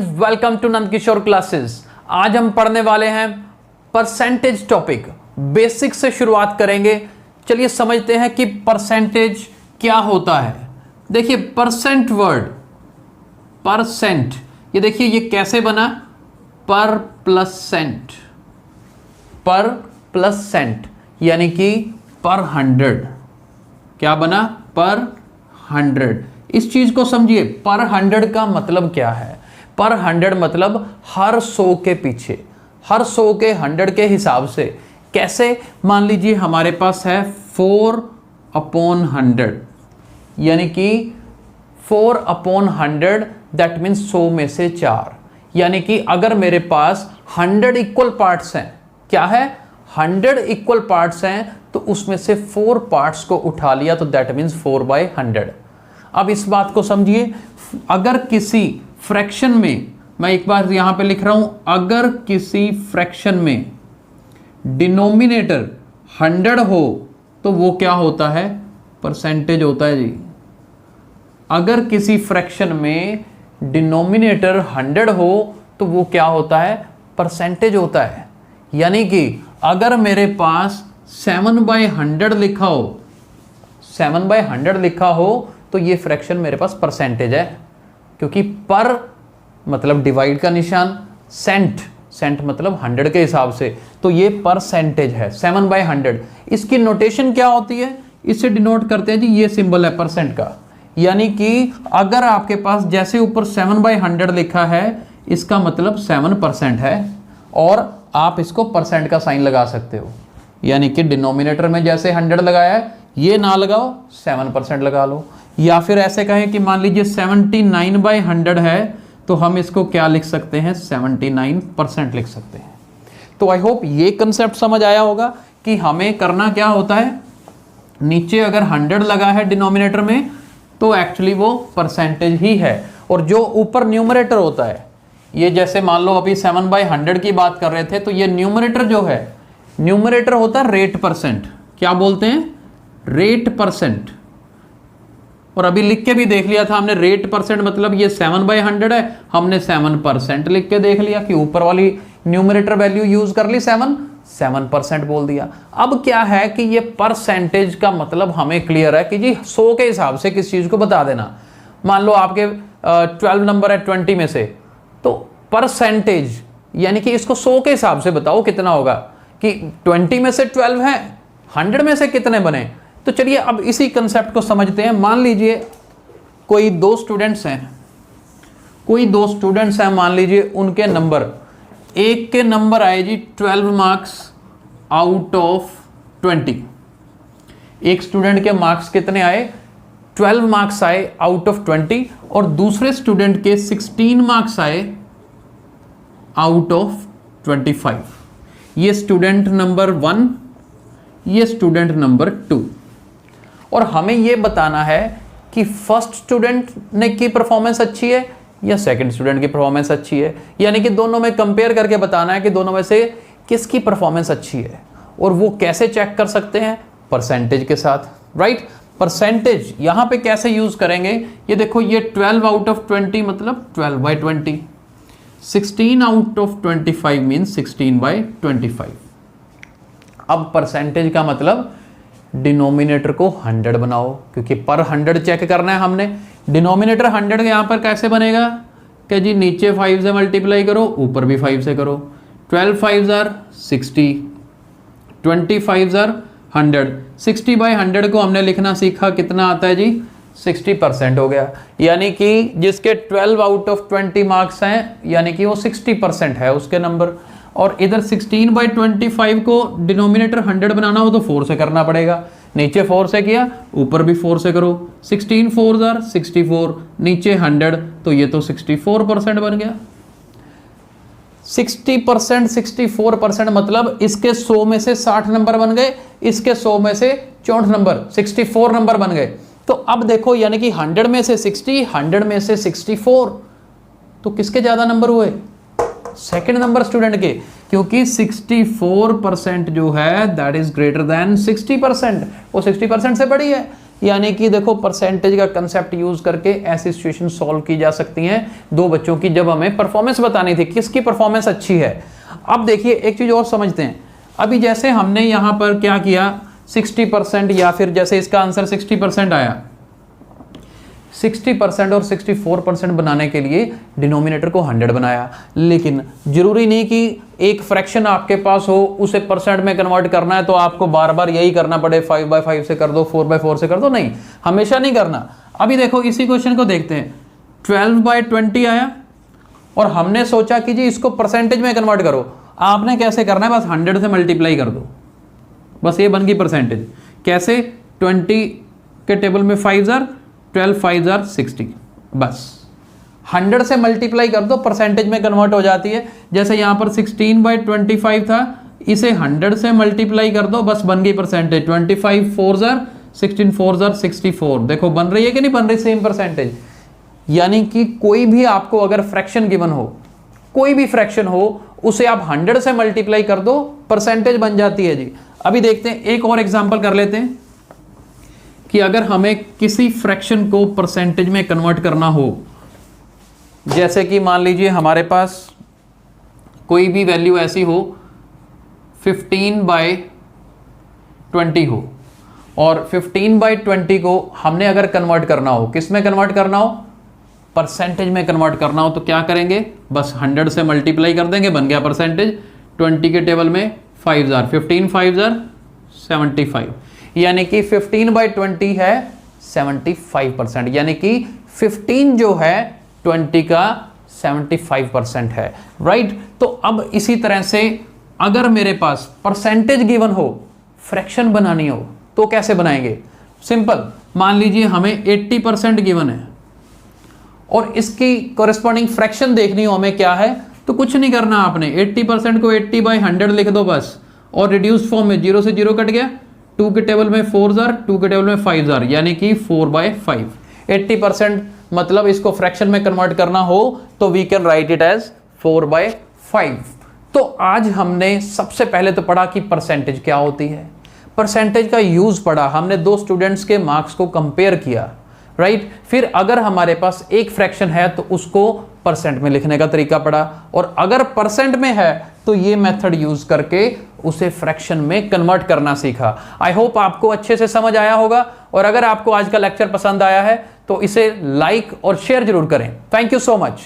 Welcome to Nand Kishore classes. आज हम पढ़ने वाले हैं परसेंटेज टॉपिक। बेसिक से शुरुआत करेंगे। चलिए समझते हैं कि परसेंटेज क्या होता है। देखिए परसेंट वर्ड, परसेंट, ये देखिए ये कैसे बना, पर प्लस सेंट, पर प्लस सेंट यानी कि पर 100। क्या बना, पर 100। इस चीज को समझिए, पर 100 का मतलब क्या है। पर 100 मतलब हर 100 के पीछे, हर 100 के 100 के हिसाब से। कैसे, मान लीजिए हमारे पास है 4/100 यानी कि 4/100 दैट मीन्स 100 में से 4। यानी कि अगर मेरे पास 100 इक्वल पार्ट्स हैं, क्या है 100 इक्वल पार्ट्स हैं, तो उसमें से 4 पार्ट्स को उठा लिया तो दैट मीन्स 4/100। अब इस बात को समझिए, अगर किसी फ्रैक्शन में, मैं एक बार यहां पे लिख रहा हूं, अगर किसी फ्रैक्शन में डिनोमिनेटर 100 हो तो वो क्या होता है, परसेंटेज होता है जी। अगर किसी फ्रैक्शन में डिनोमिनेटर 100 हो तो वो क्या होता है, परसेंटेज होता है। यानी कि अगर मेरे पास 7/100 लिखा हो, 7/100 लिखा हो तो ये फ्रैक्शन मेरे पास परसेंटेज है, क्योंकि पर मतलब डिवाइड का निशान, सेंट, सेंट मतलब 100 के हिसाब से, तो ये परसेंटेज है 7/100। इसकी नोटेशन क्या होती है, इसे डिनोट करते हैं जी, ये सिंबल है परसेंट का। यानी कि अगर आपके पास जैसे ऊपर 7/100 लिखा है, इसका मतलब 7% है, और आप इसको परसेंट का साइन लगा सकते हो। यानी कि डिनोमिनेटर में जैसे 100 लगाया है, ये ना लगाओ, 7% लगा लो। या फिर ऐसे कहें कि मान लीजिए 79/100 है, तो हम इसको क्या लिख सकते हैं, 79% लिख सकते हैं। तो आई होप ये कंसेप्ट समझ आया होगा कि हमें करना क्या होता है। नीचे अगर 100 लगा है डिनोमिनेटर में तो एक्चुअली वो परसेंटेज ही है, और जो ऊपर न्यूमरेटर होता है, ये जैसे मान लो अभी 7/100 की बात कर रहे थे, तो ये न्यूमरेटर जो है, न्यूमरेटर होता है रेट परसेंट। क्या बोलते हैं, रेट परसेंट। और अभी लिख के भी देख लिया था हमने, रेट परसेंट मतलब ये 7/100 है, हमने 7% लिख के देख लिया कि ऊपर वाली न्यूमरेटर वैल्यू यूज कर ली 7% बोल दिया। अब क्या है कि ये परसेंटेज का मतलब हमें क्लियर है कि जी 100 के हिसाब से किस चीज को बता देना। मान लो आपके 12 नंबर है 20 में से, तो परसेंटेज यानी कि इसको 100 के हिसाब से बताओ कितना होगा, कि 20 में से 12 है, 100 में से कितने बने। तो चलिए अब इसी कंसेप्ट को समझते हैं। मान लीजिए कोई दो स्टूडेंट्स हैं, मान लीजिए उनके नंबर, एक के नंबर आए जी 12 मार्क्स आउट ऑफ 20। एक स्टूडेंट के मार्क्स कितने आए, 12 मार्क्स आए आउट ऑफ 20, और दूसरे स्टूडेंट के 16 मार्क्स आए आउट ऑफ 25। ये स्टूडेंट नंबर 1, ये स्टूडेंट नंबर 2। और हमें ये बताना है कि फर्स्ट स्टूडेंट ने की परफॉर्मेंस अच्छी है या सेकंड स्टूडेंट की परफॉर्मेंस अच्छी है। यानी कि दोनों में कंपेयर करके बताना है कि दोनों में से किसकी परफॉर्मेंस अच्छी है। और वो कैसे चेक कर सकते हैं, परसेंटेज के साथ, राइट। परसेंटेज यहां पे कैसे यूज करेंगे, ये देखो, ये 12 आउट ऑफ 20 मतलब 12/20, 16 आउट ऑफ 25 मीन्स 16/25। अब परसेंटेज का मतलब डिनोमिनेटर को 100 बनाओ, क्योंकि पर 100 चेक करना है हमने। डिनोमिनेटर 100 यहां पर कैसे बनेगा कि जी नीचे 5 से मल्टीप्लाई करो, ऊपर भी 5 से करो। 12 5s are 60, 25s are 100। 60/100 को हमने लिखना सीखा, कितना आता है जी, 60% हो गया। यानी कि जिसके 12 आउट ऑफ 20 मार्क्स हैं, यानी कि वो 60% है उसके नंबर। और इधर 16/25 को डिनोमिनेटर 100 बनाना हो तो 4 से करना पड़ेगा। नीचे 4 से किया, ऊपर भी 4 से करो। 16 4s are 64, नीचे 100, तो ये तो 64% बन गया। 60%, 64% मतलब इसके 100 में से 60 नंबर बन गए, इसके 100 में से 64 नंबर, 64 नंबर बन गए। तो अब देखो, यानी कि 100 में से 60, 100 में से 64, तो किसके ज्यादा नंबर हुए, सेकंड नंबर स्टूडेंट के, क्योंकि 64% जो है दैट इज ग्रेटर देन 60%, वो 60% से बड़ी है। यानी कि देखो परसेंटेज का कंसेप्ट यूज करके ऐसी सिचुएशन सॉल्व की जा सकती हैं दो बच्चों की, जब हमें परफॉर्मेंस बतानी थी किसकी परफॉर्मेंस अच्छी है। अब देखिए एक चीज और समझते हैं, अभी जैसे हमने यहां पर क्या किया 60% या फिर जैसे इसका आंसर 60% आया, 60% और 64% बनाने के लिए डिनोमिनेटर को 100 बनाया, लेकिन जरूरी नहीं कि एक फ्रैक्शन आपके पास हो उसे परसेंट में कन्वर्ट करना है तो आपको बार बार यही करना पड़े 5/5 से कर दो, 4/4 से कर दो, नहीं, हमेशा नहीं करना। अभी देखो इसी क्वेश्चन को देखते हैं, 12/20 आया और हमने सोचा कि जी इसको परसेंटेज में कन्वर्ट करो। आपने कैसे करना है, बस 100 से मल्टीप्लाई कर दो, बस ये बन गई परसेंटेज। कैसे, 20 के टेबल में 5 जार, 12 5 जार 60, बस 100 से मल्टीप्लाई कर दो, परसेंटेज में कन्वर्ट हो जाती है। जैसे यहां पर 16/25 था, इसे 100 से मल्टीप्लाई कर दो, बस बन गई परसेंटेज। 25 4 जार 16, 4 जार 64, देखो बन रही है कि नहीं बन रही, सेम परसेंटेज। यानी कि कोई भी आपको अगर फ्रैक्शन गिवन हो, कोई भी फ्रैक्शन हो, उसे आप 100 से मल्टीप्लाई कर दो, परसेंटेज बन जाती है जी। अभी देखते हैं एक और एग्जांपल कर लेते हैं कि अगर हमें किसी फ्रैक्शन को परसेंटेज में कन्वर्ट करना हो, जैसे कि मान लीजिए हमारे पास कोई भी वैल्यू ऐसी हो 15/20 हो, और 15/20 को हमने अगर कन्वर्ट करना हो, किस में कन्वर्ट करना हो, परसेंटेज में कन्वर्ट करना हो, तो क्या करेंगे, बस 100 से मल्टीप्लाई कर देंगे, बन गया परसेंटेज। 20 के टेबल में 5 जार, 15 5 जार 75, यानी कि 15/20 है 75%, यानी कि 15 जो है 20 का 75% है, राइट। तो अब इसी तरह से अगर मेरे पास परसेंटेज गिवन हो, फ्रैक्शन बनानी हो, तो कैसे बनाएंगे, सिंपल। मान लीजिए हमें 80% गिवन है और इसकी कॉरेस्पॉन्डिंग फ्रैक्शन देखनी हो हमें क्या है, तो कुछ नहीं करना आपने, 80% को 80/100 लिख दो बस, और रिड्यूस्ड फॉर्म में 0 से 0 कट गया, 2 के टेबल में 4 जार, 2 के टेबल में 5 जार, यानी कि 4/5। 80% मतलब इसको फ्रैक्शन में कन्वर्ट करना हो तो we can write it as 4/5। तो आज हमने सबसे पहले तो पढ़ा कि परसेंटेज क्या होती है, परसेंटेज का यूज पढ़ा, हमने दो स्टूडेंट्स के मार्क्स को कंपेयर किया, राइट। फिर अगर हमारे पास एक फ्रैक्शन है तो उसको परसेंट में लिखने का तरीका पड़ा, और अगर परसेंट में है तो ये मेथड यूज करके उसे फ्रैक्शन में कन्वर्ट करना सीखा। आई होप आपको अच्छे से समझ आया होगा, और अगर आपको आज का लेक्चर पसंद आया है तो इसे लाइक और शेयर जरूर करें। Thank you so much.